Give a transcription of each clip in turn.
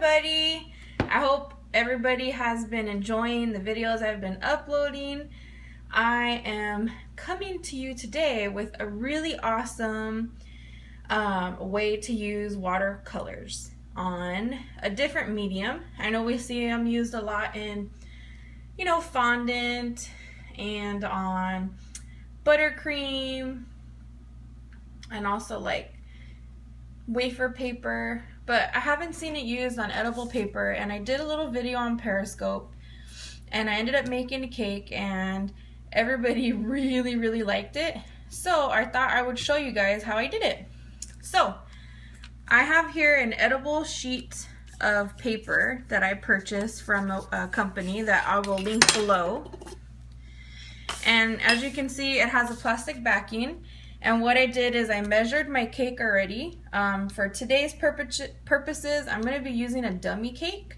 everybody. I hope everybody has been enjoying the videos I've been uploading. I am coming to you today with a really awesome way to use watercolors on a different medium. I know we see them used a lot in, fondant and on buttercream and also like wafer paper, but I haven't seen it used on edible paper. And I did a little video on Periscope and I ended up making a cake and everybody really liked it, so I thought I would show you guys how I did it. So I have here an edible sheet of paper that I purchased from a company that I will link below, and as you can see it has a plastic backing. And what I did is I measured my cake already. For today's purposes, I'm going to be using a dummy cake.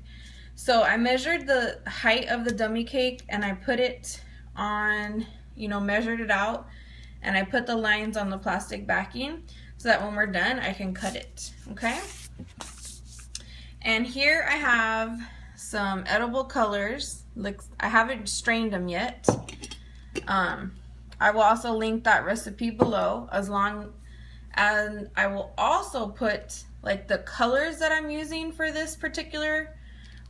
So I measured the height of the dummy cake and I put it on, measured it out, and I put the lines on the plastic backing so that when we're done I can cut it, okay? And here I have some edible colors. I haven't strained them yet. I will also link that recipe below, as I will also put like the colors that I'm using for this particular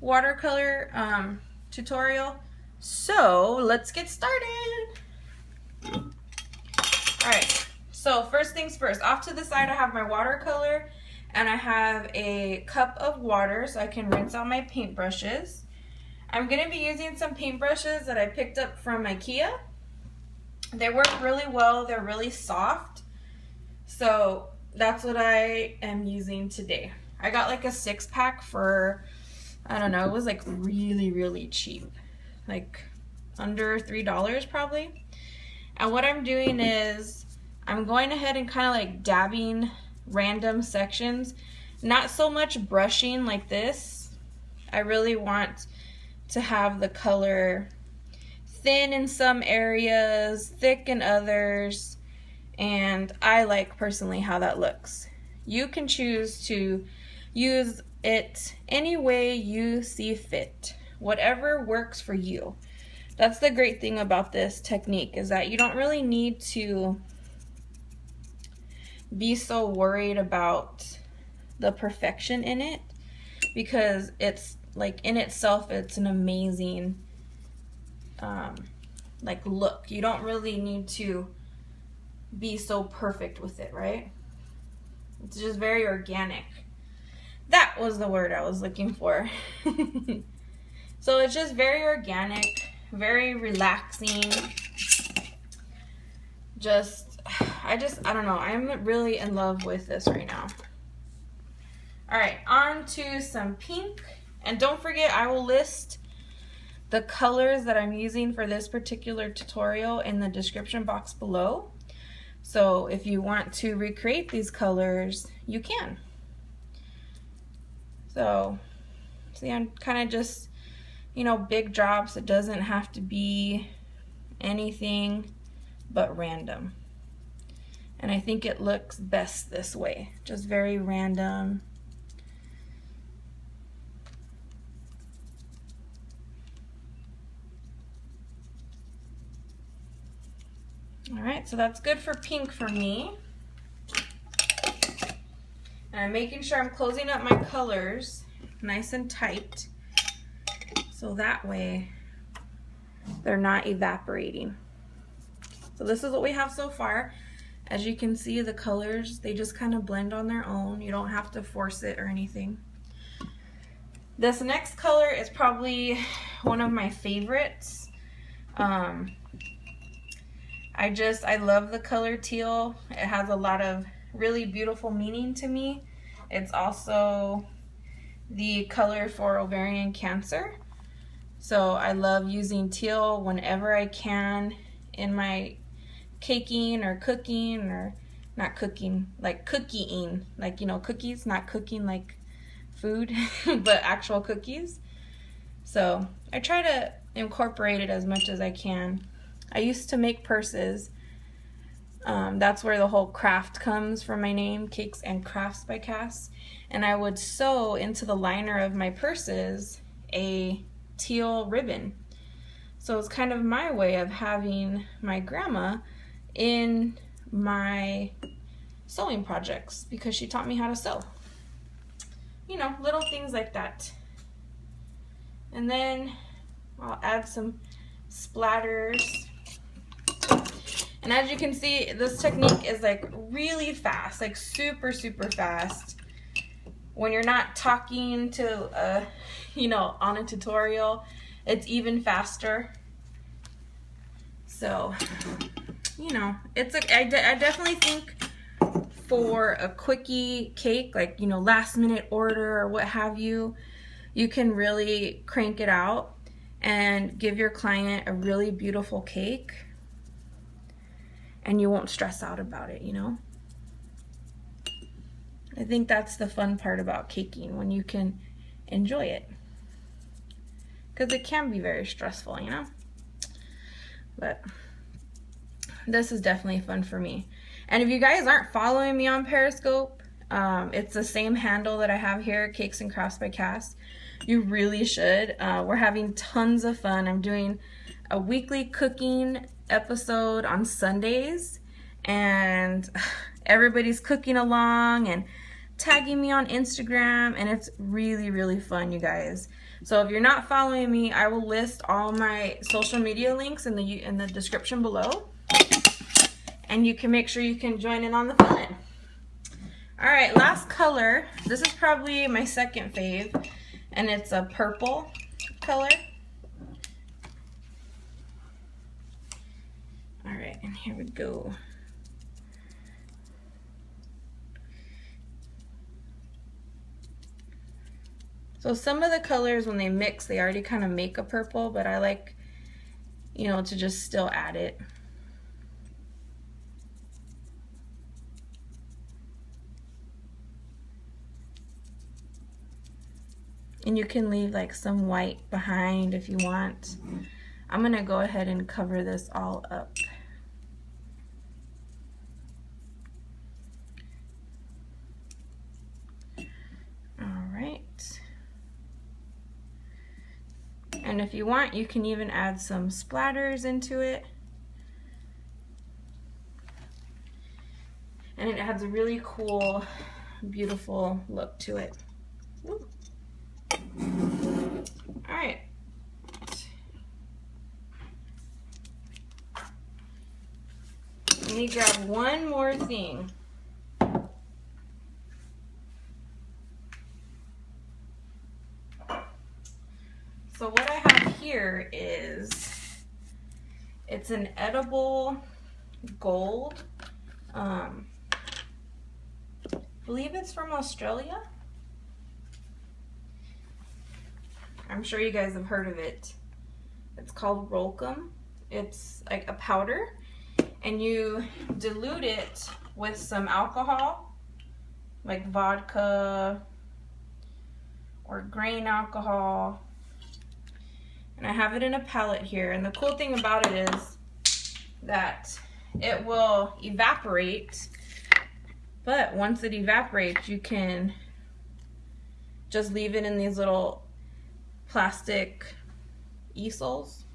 watercolor tutorial. So let's get started. Alright, so first things first, off to the side I have my watercolor and I have a cup of water so I can rinse out my paintbrushes. I'm going to be using some paintbrushes that I picked up from IKEA. They work really well, they're really soft, so that's what I am using today. I got like a 6-pack for, I don't know, it was like really cheap, like under $3 probably. And what I'm doing is I'm going ahead and kind of like dabbing random sections, not so much brushing like this. I really want to have the color thin in some areas, thick in others, and I like personally how that looks. You can choose to use it any way you see fit, whatever works for you. That's the great thing about this technique, is that you don't really need to be so worried about the perfection in it, because it's like in itself it's an amazing like look. You don't really need to be so perfect with it, right? It's just very organic. That was the word I was looking for. So it's just very organic, very relaxing. I don't know, I'm really in love with this right now. Alright, on to some pink. And don't forget, I will list the colors that I'm using for this particular tutorial in the description box below. So if you want to recreate these colors, you can. So see, I'm kind of just, big drops. It doesn't have to be anything but random. And I think it looks best this way, just very random. Alright, so that's good for pink for me. And I'm making sure I'm closing up my colors nice and tight, so that way they're not evaporating. So this is what we have so far. As you can see, the colors, they just kind of blend on their own. You don't have to force it or anything. This next color is probably one of my favorites. I love the color teal. It has a lot of really beautiful meaning to me. It's also the color for ovarian cancer. So I love using teal whenever I can in my caking or cooking, or not cooking, like cookieing, like, cookies, not cooking like food, but actual cookies. So I try to incorporate it as much as I can. I used to make purses That's where the whole craft comes from my name, Cakes and Crafts by Kass. And I would sew into the liner of my purses a teal ribbon. So it's kind of my way of having my grandma in my sewing projects because she taught me how to sew. You know, little things like that. And then I'll add some splatters. And as you can see, this technique is like really fast, like super fast. When you're not talking to, you know, on a tutorial, it's even faster. So, you know, it's I definitely think for a quickie cake, like, you know, last minute order or what have you, you can really crank it out and give your client a really beautiful cake. And you won't stress out about it, you know? I think that's the fun part about caking, when you can enjoy it. Because it can be very stressful, you know? But this is definitely fun for me. And if you guys aren't following me on Periscope, it's the same handle that I have here, Cakes and Crafts by Kass. You really should. We're having tons of fun. I'm doing a weekly cooking episode on Sundays, and everybody's cooking along and tagging me on Instagram, and it's really fun, you guys. So if you're not following me, I will list all my social media links in the description below, and you can make sure you can join in on the fun. All right, last color. This is probably my second fave, and it's a purple color. All right, and here we go. So some of the colors, when they mix, they already kind of make a purple, but I like, you know, to just still add it. And you can leave like some white behind if you want. I'm gonna go ahead and cover this all up. All right. And if you want, you can even add some splatters into it. And it adds a really cool, beautiful look to it. Woo. All right. Let me grab one more thing. So what I have here is, it's an edible gold. I believe it's from Australia. I'm sure you guys have heard of it. It's called Rolcum. It's like a powder, and you dilute it with some alcohol, like vodka or grain alcohol. And I have it in a palette here, and the cool thing about it is that it will evaporate, but once it evaporates, you can just leave it in these little plastic easels.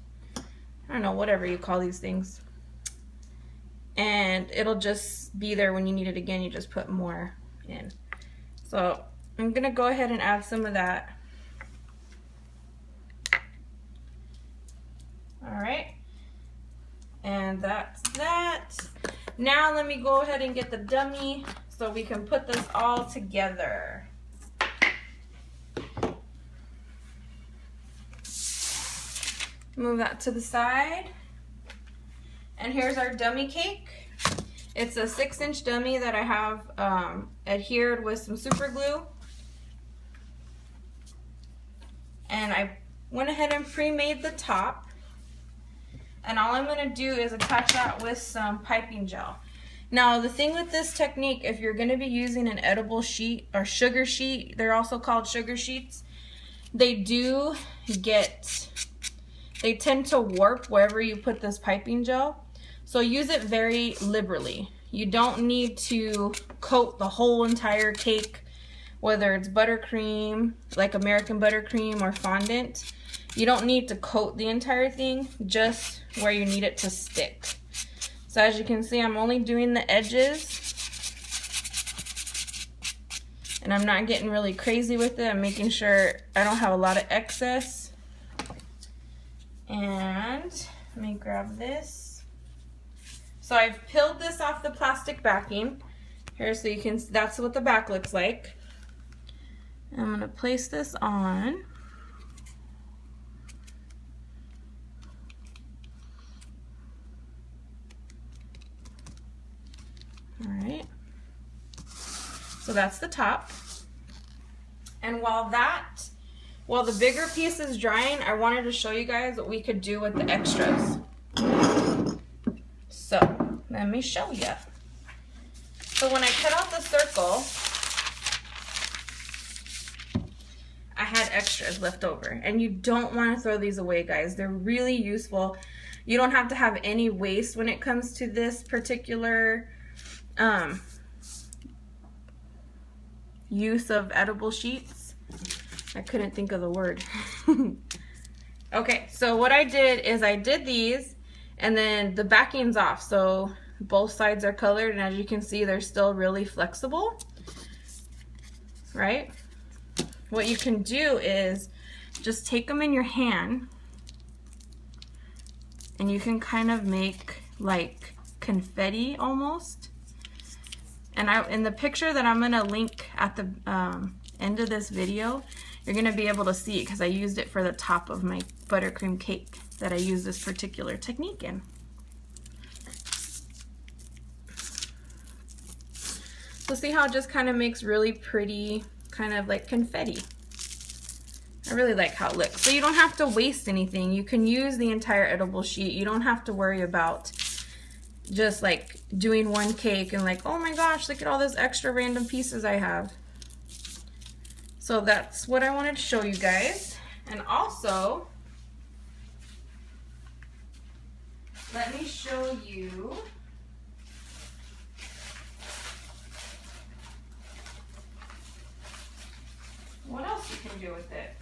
I don't know, whatever you call these things. And it'll just be there when you need it again. You just put more in. So I'm gonna go ahead and add some of that. All right, and that's that. Now let me go ahead and get the dummy so we can put this all together. Move that to the side. And here's our dummy cake. It's a 6-inch dummy that I have adhered with some super glue. And I went ahead and pre-made the top. And all I'm going to do is attach that with some piping gel. Now the thing with this technique, if you're going to be using an edible sheet or sugar sheet, they're also called sugar sheets, they tend to warp wherever you put this piping gel. So use it very liberally. You don't need to coat the whole entire cake, whether it's buttercream, like American buttercream or fondant. You don't need to coat the entire thing, just where you need it to stick. So as you can see, I'm only doing the edges. And I'm not getting really crazy with it. I'm making sure I don't have a lot of excess. And let me grab this. So I've peeled this off the plastic backing. Here, so you can, that's what the back looks like. I'm gonna place this on. All right. So that's the top. And while the bigger piece is drying, I wanted to show you guys what we could do with the extras. So let me show you. So when I cut out the circle, I had extras left over. And you don't want to throw these away, guys. They're really useful. You don't have to have any waste when it comes to this particular use of edible sheets. I couldn't think of the word. Okay, so what I did is I did these, and then the backing's off, so both sides are colored, and as you can see, they're still really flexible, right? What you can do is just take them in your hand, and you can kind of make like confetti almost. And in the picture that I'm gonna link at the end of this video, you're gonna be able to see it because I used it for the top of my buttercream cake that I use this particular technique in. So see how it just kind of makes really pretty, kind of like confetti. I really like how it looks. So you don't have to waste anything. You can use the entire edible sheet. You don't have to worry about just like doing one cake and like, oh my gosh, look at all those extra random pieces I have. So that's what I wanted to show you guys. And also, let me show you what else you can do with it.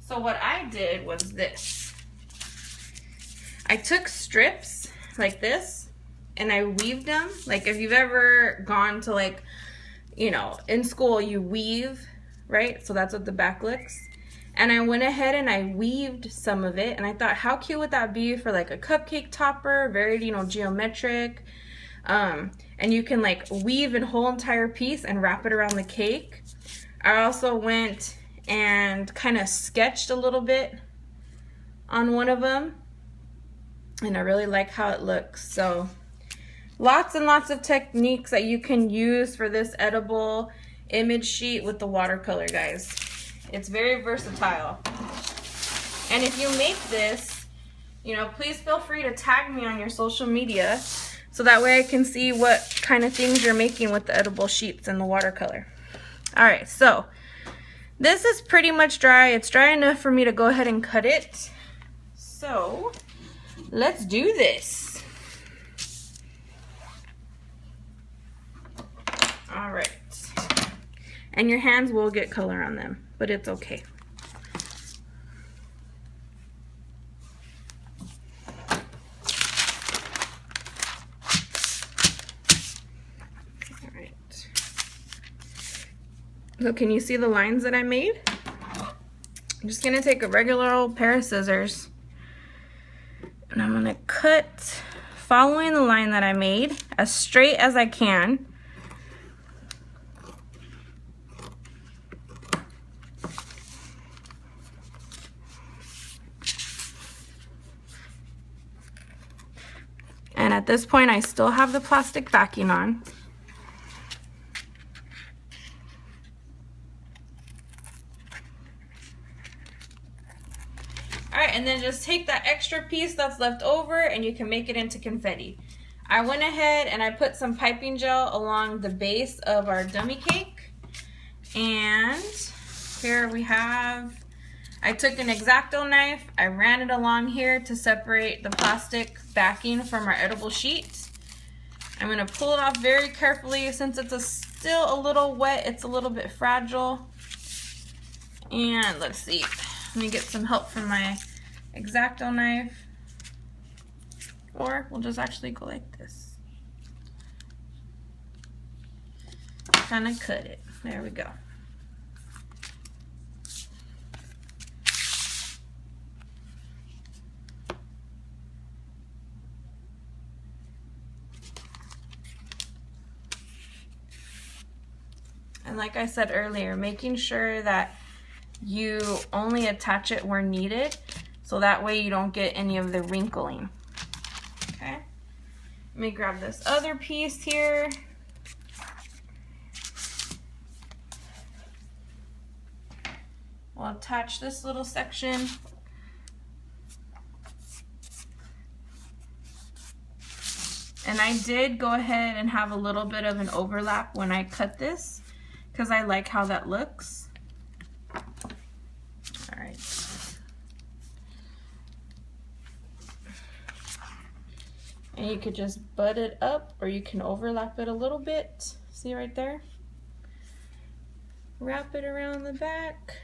So what I did was this. I took strips like this and I weaved them. Like if you've ever gone to like, you know, in school you weave, right? So that's what the back looks. And I went ahead and I weaved some of it, and I thought, how cute would that be for like a cupcake topper, very, you know, geometric. And you can like weave a whole entire piece and wrap it around the cake. I also went and kind of sketched a little bit on one of them, and I really like how it looks. So lots and lots of techniques that you can use for this edible image sheet with the watercolor, guys. It's very versatile. And if you make this, you know, please feel free to tag me on your social media so that way I can see what kind of things you're making with the edible sheets and the watercolor. All right, so this is pretty much dry. It's dry enough for me to go ahead and cut it. So let's do this. All right. And your hands will get color on them, but it's okay. All right. So can you see the lines that I made? I'm just gonna take a regular old pair of scissors and I'm gonna cut following the line that I made as straight as I can. And at this point, I still have the plastic backing on. All right, and then just take that extra piece that's left over and you can make it into confetti. I went ahead and I put some piping gel along the base of our dummy cake, and Here we have, I took an X-Acto knife, I ran it along here to separate the plastic backing from our edible sheet. I'm gonna pull it off very carefully since it's still a little wet, it's a little bit fragile. And let's see, let me get some help from my X-Acto knife. Or we'll just actually go like this. Kind of cut it, there we go. And like I said earlier, making sure that you only attach it where needed, so that way you don't get any of the wrinkling. Okay, let me grab this other piece here. We'll attach this little section. And I did go ahead and have a little bit of an overlap when I cut this, because I like how that looks. All right. And you could just butt it up, or you can overlap it a little bit. See right there? Wrap it around the back.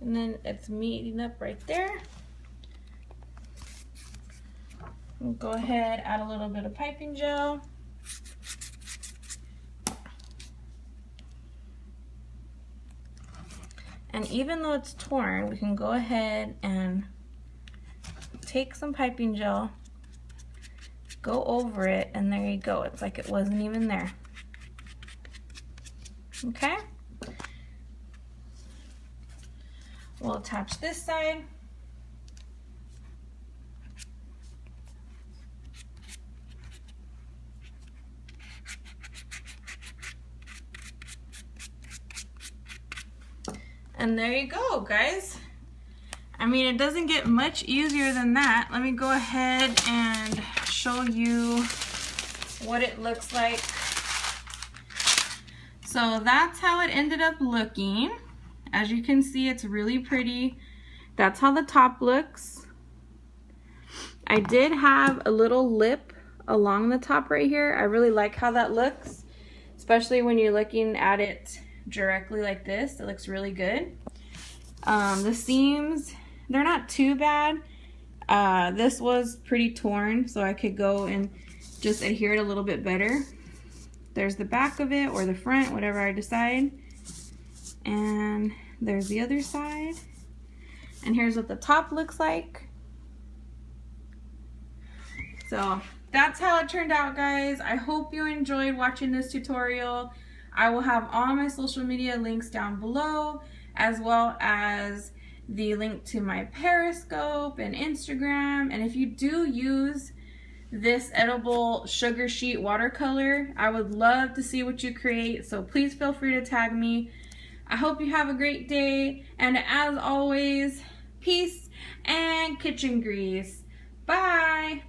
And then it's meeting up right there. We'll go ahead, add a little bit of piping gel. And even though it's torn, we can go ahead and take some piping gel, go over it, and there you go. It's like it wasn't even there. Okay? We'll attach this side. And there you go, guys. I mean, it doesn't get much easier than that. Let me go ahead and show you what it looks like. So that's how it ended up looking. As you can see, it's really pretty. That's how the top looks. I did have a little lip along the top right here. I really like how that looks, especially when you're looking at it directly like this. It looks really good. The seams, they're not too bad. This was pretty torn, so I could go and just adhere it a little bit better. There's the back of it, or the front, whatever I decide. And there's the other side. And here's what the top looks like. So that's how it turned out, guys. I hope you enjoyed watching this tutorial. I will have all my social media links down below, as well as the link to my Periscope and Instagram. And if you do use this edible sugar sheet watercolor, I would love to see what you create, so please feel free to tag me. I hope you have a great day, and as always, peace and kitchen grease. Bye!